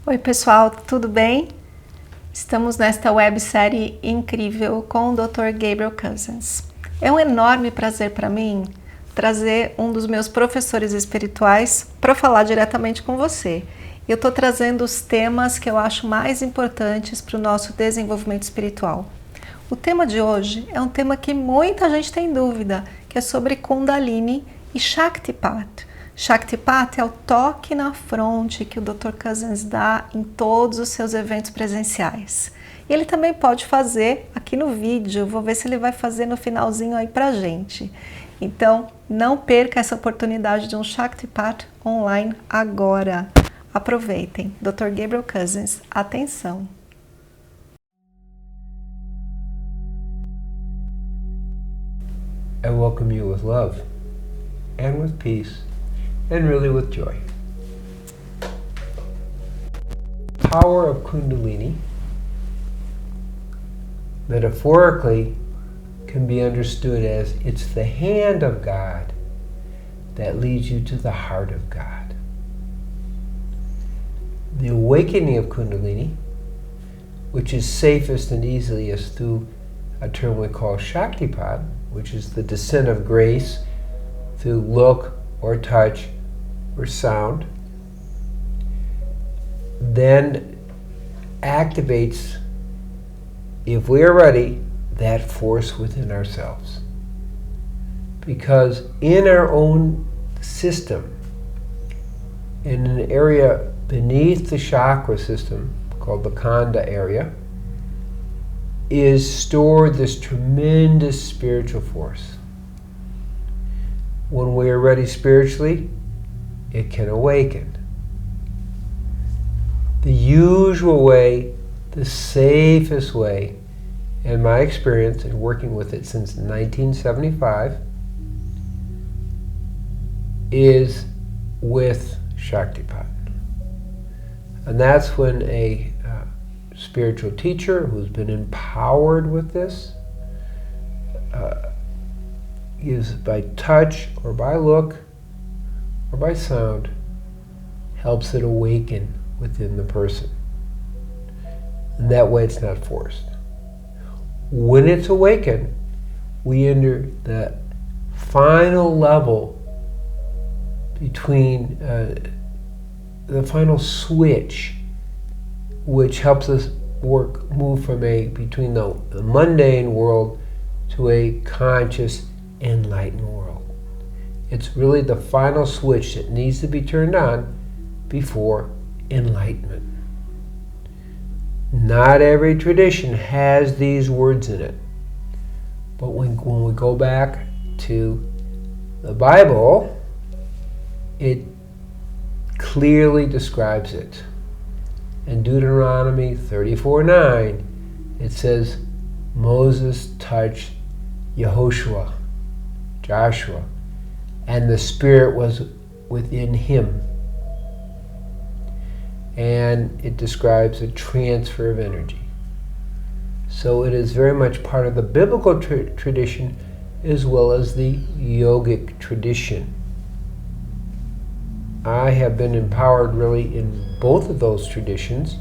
Oi pessoal, tudo bem? Estamos nesta websérie incrível com o Dr. Gabriel Cousens. É um enorme prazer para mim trazer um dos meus professores espirituais para falar diretamente com você. Eu estou trazendo os temas que eu acho mais importantes para o nosso desenvolvimento espiritual. O tema de hoje é um tema que muita gente tem dúvida, que é sobre Kundalini e Shaktipat. Shaktipat é o toque na fronte que o Dr. Cousens dá em todos os seus eventos presenciais. E ele também pode fazer aqui no vídeo, vou ver se ele vai fazer no finalzinho aí pra gente. Então, não perca essa oportunidade de um Shaktipat online agora. Aproveitem. Dr. Gabriel Cousens, atenção! I welcome you with love and with peace. And really with joy. Power of Kundalini, metaphorically, can be understood as it's the hand of God that leads you to the heart of God. The awakening of Kundalini, which is safest and easiest through a term we call Shaktipat, which is the descent of grace through look or touch or sound, then activates, if we are ready, that force within ourselves. Because in our own system, in an area beneath the chakra system, called the Khanda area, is stored this tremendous spiritual force. When we are ready spiritually, it can awaken. The usual way, the safest way, in my experience in working with it since 1975, is with Shaktipat. And that's when a spiritual teacher who's been empowered with this is by touch or by look or by sound, helps it awaken within the person. And that way it's not forced. When it's awakened, we enter the final level between the final switch, which helps us move from between the mundane world to a conscious, enlightened world. It's really the final switch that needs to be turned on before enlightenment. Not every tradition has these words in it. But when we go back to the Bible, it clearly describes it. In Deuteronomy 34:9, it says, Moses touched Joshua, and the Spirit was within him. And it describes a transfer of energy. So it is very much part of the biblical tradition as well as the yogic tradition. I have been empowered really in both of those traditions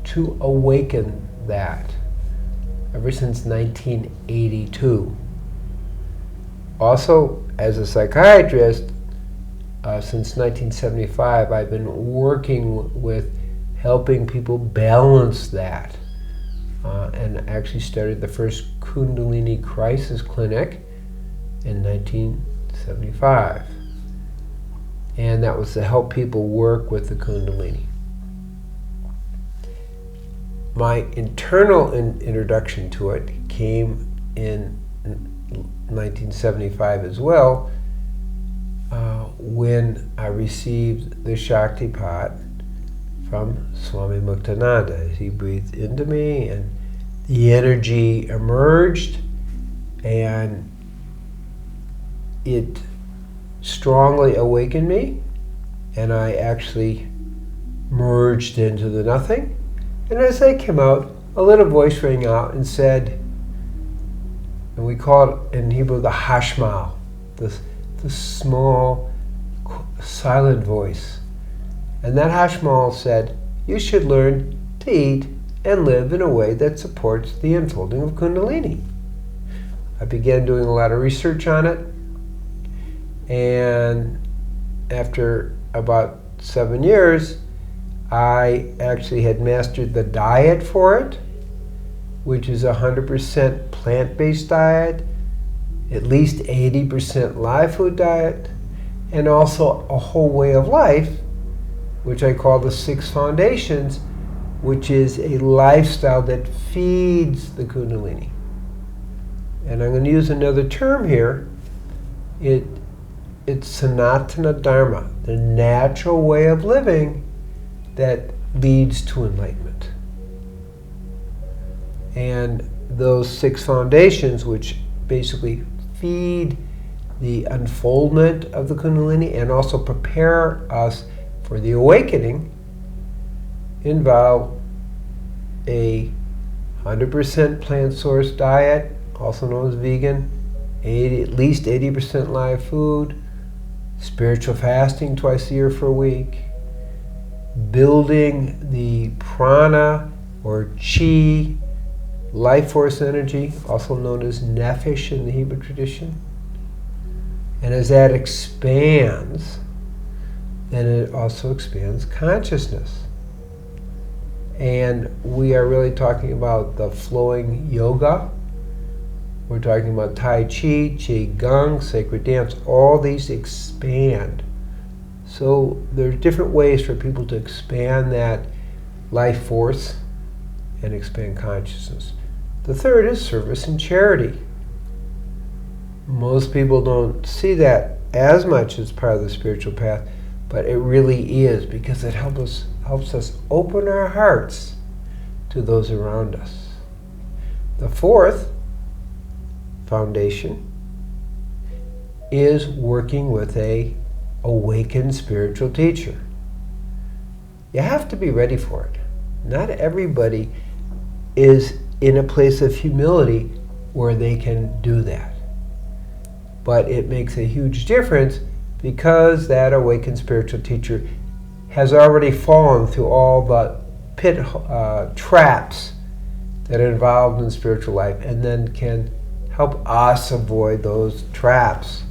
to awaken that ever since 1982. Also, as a psychiatrist, since 1975, I've been working with helping people balance that, and actually started the first Kundalini crisis clinic in 1975. And that was to help people work with the Kundalini. My internal introduction to it came in 1975 as well, when I received the Shaktipat from Swami Muktananda. He breathed into me and the energy emerged, and it strongly awakened me, and I actually merged into the nothing. And as I came out, a little voice rang out and said, and we call it in Hebrew the hashmal, the small silent voice. And that hashmal said, you should learn to eat and live in a way that supports the unfolding of Kundalini. I began doing a lot of research on it, and after about 7 years, I actually had mastered the diet for it, which is 100% plant-based diet, at least 80% live food diet, and also a whole way of life, which I call the 6 foundations, which is a lifestyle that feeds the Kundalini. And I'm going to use another term here. It's Sanatana Dharma, the natural way of living that leads to enlightenment. And those 6 foundations, which basically feed the unfoldment of the Kundalini and also prepare us for the awakening, involve a 100% plant-sourced diet, also known as vegan, at least 80% live food, spiritual fasting twice a year for a week, building the prana or chi, life force energy, also known as nephesh in the Hebrew tradition. And as that expands, then it also expands consciousness. And we are really talking about the flowing yoga. We're talking about Tai Chi, Qigong, sacred dance. All these expand. So there's different ways for people to expand that life force and expand consciousness. The third is service and charity. Most people don't see that as much as part of the spiritual path, but it really is, because it helps us open our hearts to those around us. The fourth foundation is working with a awakened spiritual teacher. You have to be ready for it. Not everybody is in a place of humility where they can do that. But it makes a huge difference, because that awakened spiritual teacher has already fallen through all the traps that are involved in spiritual life, and then can help us avoid those traps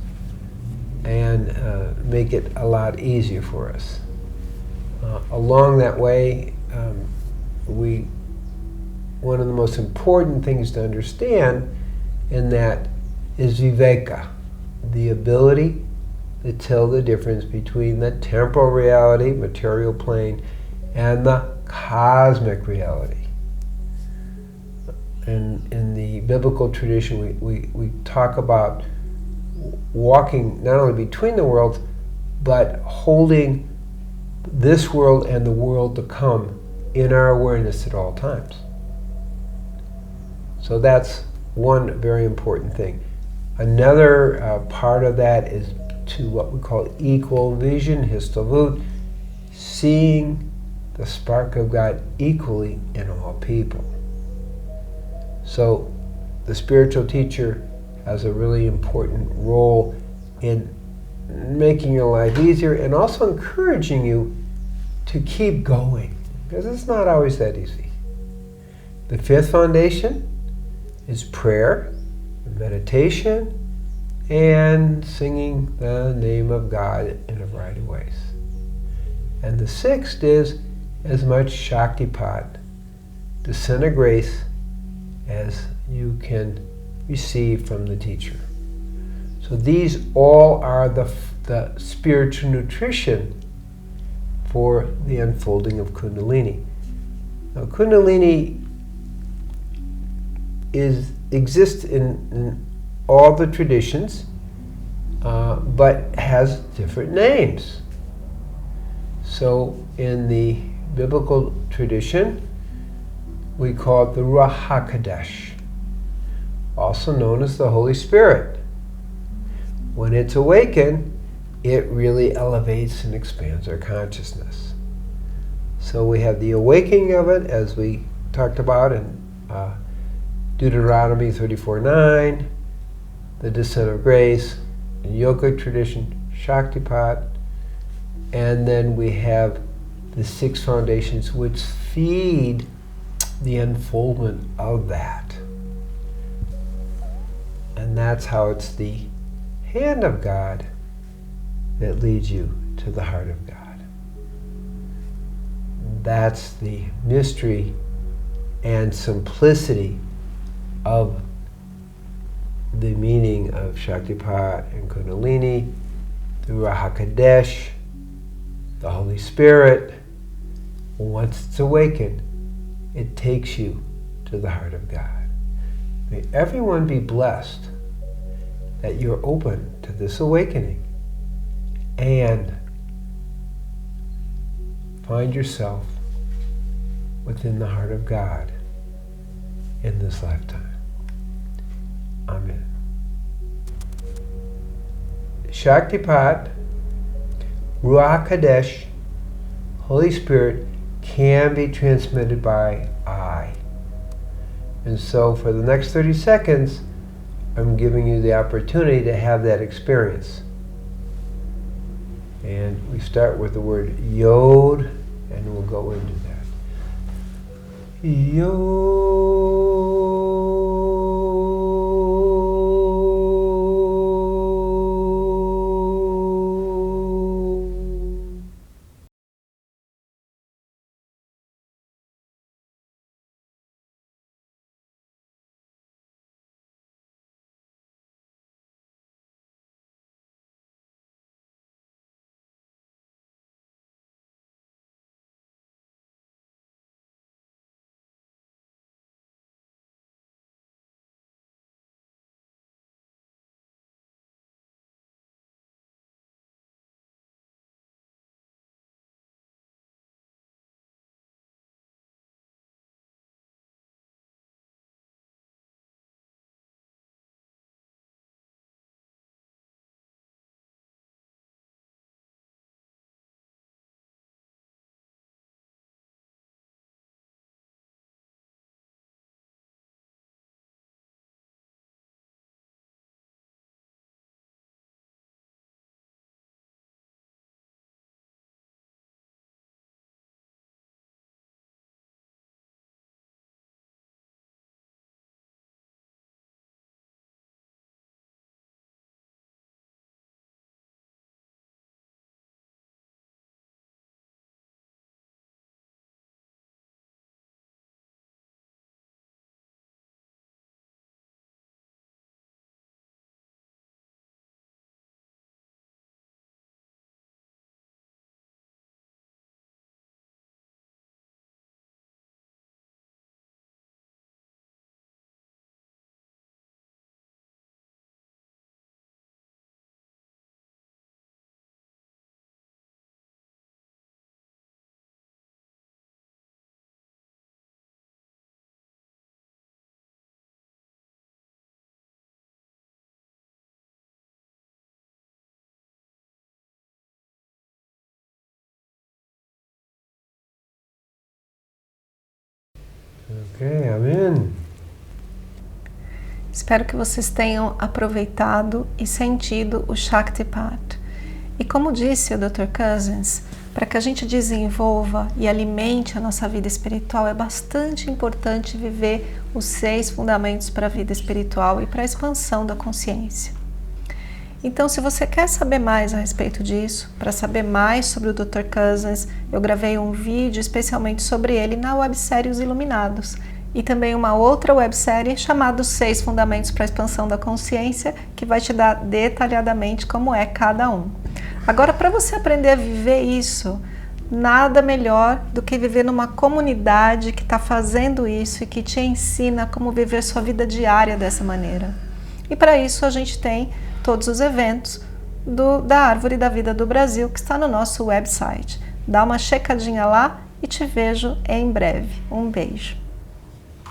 and make it a lot easier for us. Along that way, one of the most important things to understand in that is viveka, the ability to tell the difference between the temporal reality, material plane, and the cosmic reality. In the biblical tradition, we talk about walking not only between the worlds, but holding this world and the world to come in our awareness at all times. So that's one very important thing. Another part of that is to what we call equal vision, histovut, seeing the spark of God equally in all people. So the spiritual teacher has a really important role in making your life easier and also encouraging you to keep going, because it's not always that easy. The fifth foundation is prayer, meditation, and singing the name of God in a variety of ways. And the sixth is as much Shaktipat, descent of grace, as you can receive from the teacher. So these all are the spiritual nutrition for the unfolding of Kundalini. Now, Kundalini exists in all the traditions, but has different names. So in the biblical tradition, we call it the Ruach HaKodesh, also known as the Holy Spirit. When it's awakened, it really elevates and expands our consciousness. So we have the awakening of it, as we talked about in Deuteronomy 34:9, the descent of grace, in yogic tradition, Shaktipat, and then we have the 6 foundations which feed the unfoldment of that. And that's how it's the hand of God that leads you to the heart of God. That's the mystery and simplicity of the meaning of Shaktipat and Kundalini, the Ruach HaKodesh, the Holy Spirit. Once it's awakened, it takes you to the heart of God. May everyone be blessed that you're open to this awakening and find yourself within the heart of God in this lifetime. Amen. Shaktipat, Ruach HaKodesh, Holy Spirit can be transmitted by eye. And so for the next 30 seconds, I'm giving you the opportunity to have that experience. And we start with the word Yod, and we'll go into that. Yod. Ok, amém. Espero que vocês tenham aproveitado e sentido o Shaktipat. E como disse o Dr. Cousins, para que a gente desenvolva e alimente a nossa vida espiritual, é bastante importante viver os 6 fundamentos para a vida espiritual e para a expansão da consciência. Então, se você quer saber mais a respeito disso, para saber mais sobre o Dr. Cousins, eu gravei um vídeo especialmente sobre ele na websérie Os Iluminados, e também uma outra websérie chamada Os 6 Fundamentos para a Expansão da Consciência, que vai te dar detalhadamente como é cada um. Agora, para você aprender a viver isso, nada melhor do que viver numa comunidade que está fazendo isso e que te ensina como viver sua vida diária dessa maneira. E para isso a gente tem todos os eventos da Árvore da Vida do Brasil, que está no nosso website. Dá uma checadinha lá e te vejo em breve. Um beijo.